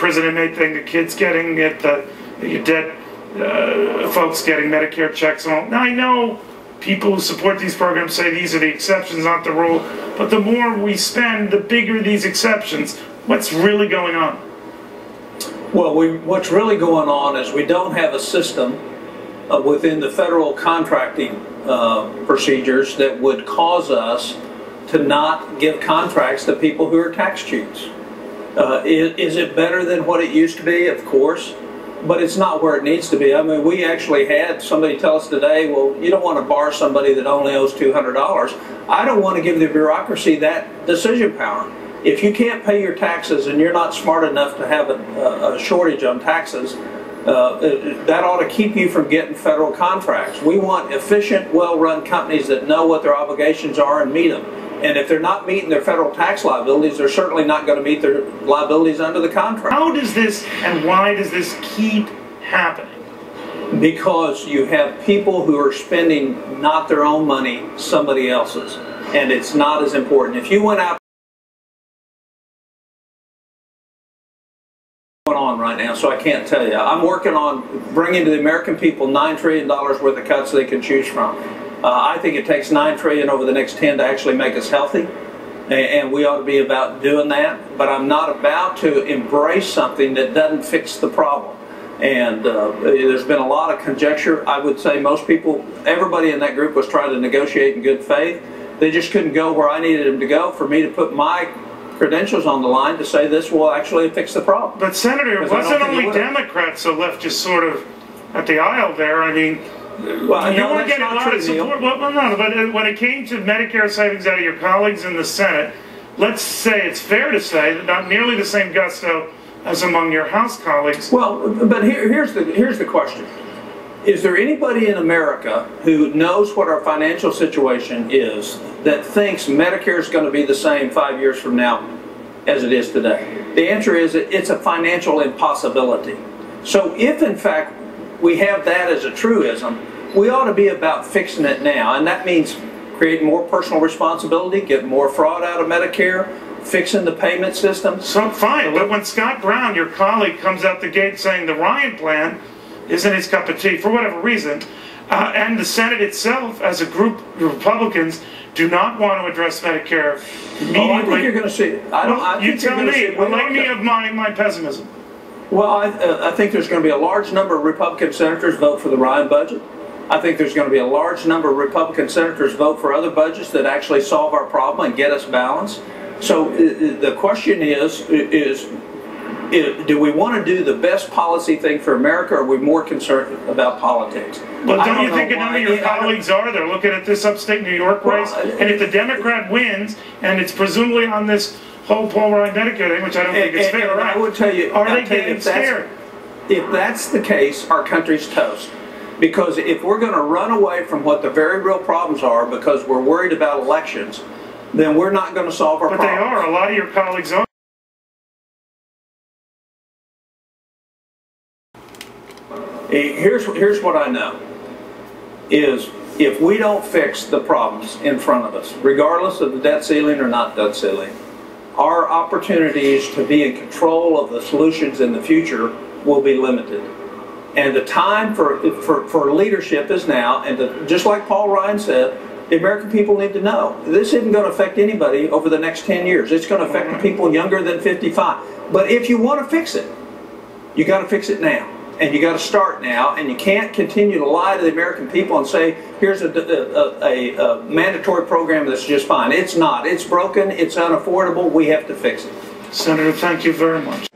prison inmate thing, the kids getting it, your dead folks getting Medicare checks and all. Now, I know people who support these programs say these are the exceptions, not the rule, but the more we spend, the bigger these exceptions. What's really going on? Well, what's really going on is we don't have a system within the federal contracting procedures that would cause us to not give contracts to people who are tax cheats. Is it better than what it used to be? Of course. But it's not where it needs to be. I mean, we actually had somebody tell us today, well, you don't want to bar somebody that only owes $200. I don't want to give the bureaucracy that decision power. If you can't pay your taxes and you're not smart enough to have a shortage on taxes, that ought to keep you from getting federal contracts. We want efficient, well-run companies that know what their obligations are and meet them. And if they're not meeting their federal tax liabilities, they're certainly not going to meet their liabilities under the contract. How does this and why does this keep happening? Because you have people who are spending not their own money, somebody else's. And it's not as important. If you went out on right now, so I can't tell you. I'm working on bringing to the American people $9 trillion worth of cuts they can choose from. I think it takes $9 trillion over the next 10 to actually make us healthy, and we ought to be about doing that. But I'm not about to embrace something that doesn't fix the problem. And there's been a lot of conjecture. I would say most people, everybody in that group was trying to negotiate in good faith. They just couldn't go where I needed them to go for me to put my credentials on the line to say this will actually fix the problem. But Senator, it wasn't only Democrats that left just sort of at the aisle there. I mean, well, you weren't getting a lot of support. Well, no, but when it came to Medicare savings out of your colleagues in the Senate, let's say it's fair to say that not nearly the same gusto as among your House colleagues. Well, but here's the question. Is there anybody in America who knows what our financial situation is that thinks Medicare is going to be the same 5 years from now as it is today? The answer is it's a financial impossibility. So if in fact we have that as a truism, we ought to be about fixing it now, and that means creating more personal responsibility, getting more fraud out of Medicare, fixing the payment system. So fine, but when Scott Brown, your colleague, comes out the gate saying the Ryan plan isn't his cup of tea for whatever reason, and the Senate itself, as a group of Republicans, do not want to address Medicare immediately. Oh, I think you're going to see it. You tell me. Remind me of my pessimism. Well, I think there's going to be a large number of Republican senators vote for the Ryan budget. I think there's going to be a large number of Republican senators vote for other budgets that actually solve our problem and get us balanced. So the question is do we want to do the best policy thing for America, or are we more concerned about politics? Well, don't you think a number of your colleagues are? They're looking at this upstate New York race, and if the Democrat wins, and it's presumably on this whole Paul Ryan Medicare thing, which I don't think is fair, right? I would tell you, are they getting scared? If that's the case, our country's toast. Because if we're going to run away from what the very real problems are because we're worried about elections, then we're not going to solve our problems. But they are. A lot of your colleagues are. Here's what I know, is if we don't fix the problems in front of us, regardless of the debt ceiling or not debt ceiling, our opportunities to be in control of the solutions in the future will be limited. And the time for leadership is now, and just like Paul Ryan said, the American people need to know this isn't going to affect anybody over the next 10 years. It's going to affect the people younger than 55. But if you want to fix it, you got to fix it now. And you got to start now, and you can't continue to lie to the American people and say, here's a mandatory program that's just fine. It's not. It's broken. It's unaffordable. We have to fix it. Senator, thank you very much.